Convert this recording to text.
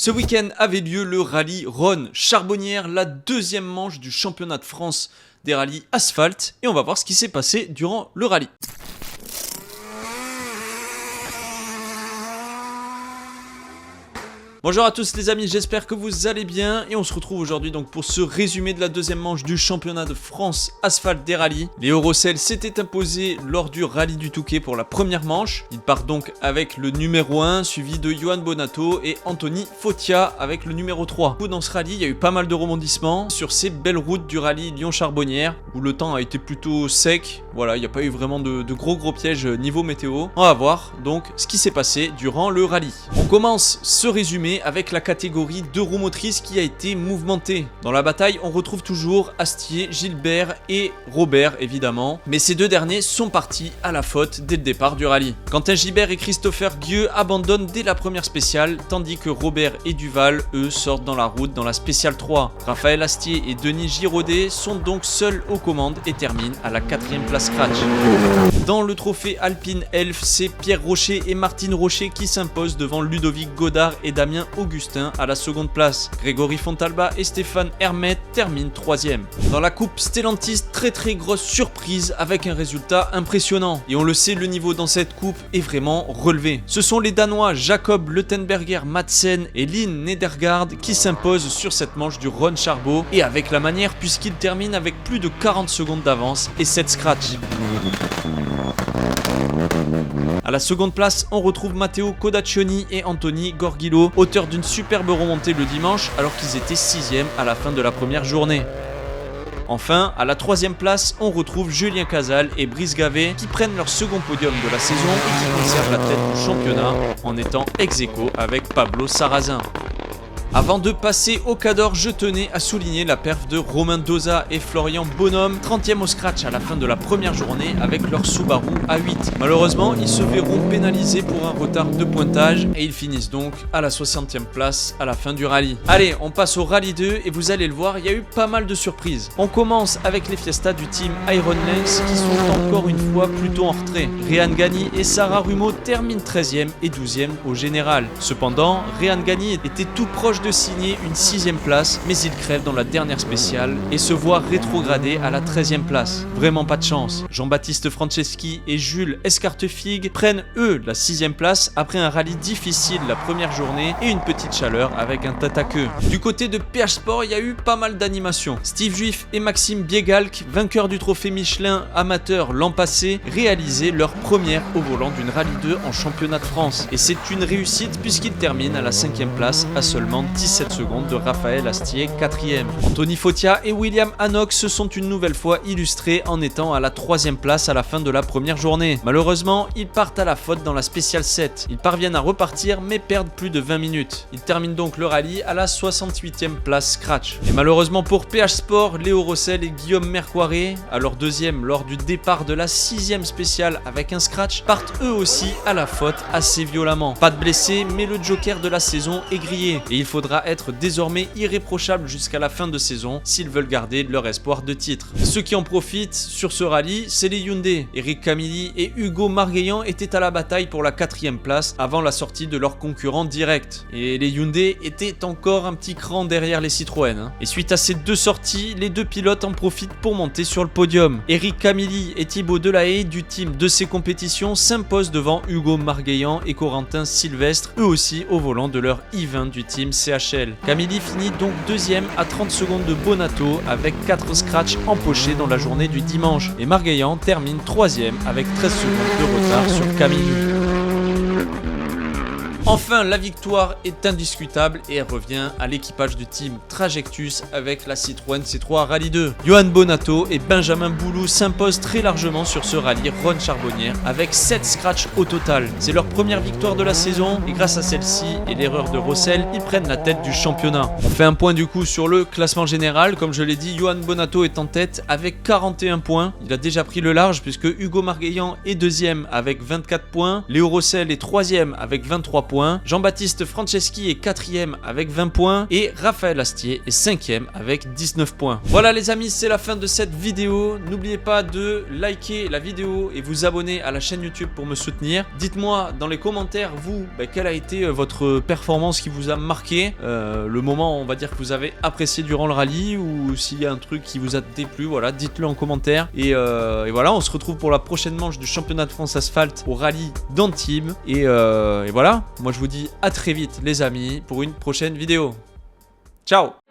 Ce week-end avait lieu le rallye Rhône-Charbonnières, la deuxième manche du championnat de France des rallyes asphalte, et on va voir ce qui s'est passé durant le rallye. Bonjour à tous les amis, j'espère que vous allez bien et on se retrouve aujourd'hui donc pour ce résumé de la deuxième manche du championnat de France asphalte des rallyes. Léo Rossel s'était imposé lors du rallye du Touquet pour la première manche. Il part donc avec le numéro 1 suivi de Johan Bonato et Anthony Fotia avec le numéro 3. Dans ce rallye, il y a eu pas mal de rebondissements sur ces belles routes du rallye Lyon-Charbonnières où le temps a été plutôt sec. Voilà, il n'y a pas eu vraiment de gros pièges niveau météo. On va voir donc ce qui s'est passé durant le rallye. On commence ce résumé avec la catégorie 2 roues motrices qui a été mouvementée. Dans la bataille, on retrouve toujours Astier, Gilbert et Robert évidemment, mais ces deux derniers sont partis à la faute dès le départ du rallye. Quentin Gilbert et Christopher Gueux abandonnent dès la première spéciale, tandis que Robert et Duval, eux, sortent dans la route dans la spéciale 3. Raphaël Astier et Denis Giraudet sont donc seuls aux commandes et terminent à la 4e place scratch. Dans le trophée Alpine Elf, c'est Pierre Rocher et Martine Rocher qui s'imposent devant Ludovic Godard et Damien Augustin à la seconde place. Grégory Fontalba et Stéphane Hermet terminent 3e. Dans la coupe Stellantis, très grosse surprise avec un résultat impressionnant. Et on le sait, le niveau dans cette coupe est vraiment relevé. Ce sont les Danois Jacob Leutenberger Madsen et Lynn Nedergaard qui s'imposent sur cette manche du Rhône-Charbot et avec la manière puisqu'ils terminent avec plus de 40 secondes d'avance et 7 scratch. À la seconde place, on retrouve Matteo Codaccioni et Anthony Gorgillo, auteurs d'une superbe remontée le dimanche alors qu'ils étaient 6e à la fin de la première journée. Enfin, à la 3e place, on retrouve Julien Casal et Brice Gavet qui prennent leur second podium de la saison et qui conservent la tête du championnat en étant ex-aequo avec Pablo Sarrazin. Avant de passer au Cador, je tenais à souligner la perf de Romain Doza et Florian Bonhomme, 30e au scratch à la fin de la première journée avec leur Subaru A8. Malheureusement, ils se verront pénalisés pour un retard de pointage et ils finissent donc à la 60e place à la fin du rallye. Allez, on passe au rallye 2 et vous allez le voir, il y a eu pas mal de surprises. On commence avec les Fiesta du team Iron Lynx qui sont encore une fois plutôt en retrait. Réan Gagny et Sarah Rumeau terminent 13e et 12e au général. Cependant, Réan Gagny était tout proche de signer une 6e place, mais il crève dans la dernière spéciale et se voit rétrogradé à la 13e place. Vraiment pas de chance. Jean-Baptiste Franceschi et Jules Escartefigue prennent eux la 6e place après un rallye difficile la première journée et une petite chaleur avec un tataqueux. Du côté de PH Sport, il y a eu pas mal d'animations. Steve Juif et Maxime Biegalk, vainqueurs du trophée Michelin amateur l'an passé, réalisaient leur première au volant d'une rallye 2 en championnat de France. Et c'est une réussite puisqu'ils terminent à la 5e place à seulement 17 secondes de Raphaël Astier, 4e. Anthony Fotia et William Hanock se sont une nouvelle fois illustrés en étant à la 3e place à la fin de la première journée. Malheureusement, ils partent à la faute dans la spéciale 7. Ils parviennent à repartir mais perdent plus de 20 minutes. Ils terminent donc le rallye à la 68e place scratch. Et malheureusement pour PH Sport, Léo Rossel et Guillaume Mercoiré, à leur 2e lors du départ de la 6e spéciale avec un scratch, partent eux aussi à la faute assez violemment. Pas de blessés, mais le joker de la saison est grillé et il faudra être désormais irréprochable jusqu'à la fin de saison s'ils veulent garder leur espoir de titre. Ceux qui en profitent sur ce rallye, c'est les Hyundai. Eric Camilli et Hugo Margueillan étaient à la bataille pour la 4e place avant la sortie de leurs concurrents directs. Et les Hyundai étaient encore un petit cran derrière les Citroën. Et suite à ces deux sorties, les deux pilotes en profitent pour monter sur le podium. Eric Camilli et Thibaut Delahaye du team de ces compétitions s'imposent devant Hugo Margueillan et Corentin Sylvestre, eux aussi au volant de leur i20 du team CHL. Camilli finit donc 2e à 30 secondes de Bonato avec 4 scratchs empochés dans la journée du dimanche et Margueillan termine 3e avec 13 secondes de retard sur Camilli. Enfin, la victoire est indiscutable et elle revient à l'équipage du team Trajectus avec la Citroën C3 Rallye 2. Johan Bonato et Benjamin Boulou s'imposent très largement sur ce rallye Rhône-Charbonnières avec 7 scratchs au total. C'est leur première victoire de la saison et grâce à celle-ci et l'erreur de Rossel, ils prennent la tête du championnat. On fait un point du coup sur le classement général. Comme je l'ai dit, Johan Bonato est en tête avec 41 points. Il a déjà pris le large puisque Hugo Margueillan est 2e avec 24 points. Léo Rossel est 3e avec 23 points. points. Jean-Baptiste Franceschi est 4ème avec 20 points. Et Raphaël Astier est 5ème avec 19 points. Voilà les amis, c'est la fin de cette vidéo. N'oubliez pas de liker la vidéo et vous abonner à la chaîne YouTube pour me soutenir. Dites-moi dans les commentaires, vous, quelle a été votre performance qui vous a marqué, le moment, on va dire, que vous avez apprécié durant le rallye, ou s'il y a un truc qui vous a déplu, voilà, dites-le en commentaire. Et voilà, on se retrouve pour la prochaine manche du championnat de France Asphalte au rallye d'Antibes. Et voilà, moi je vous dis à très vite les amis pour une prochaine vidéo. Ciao!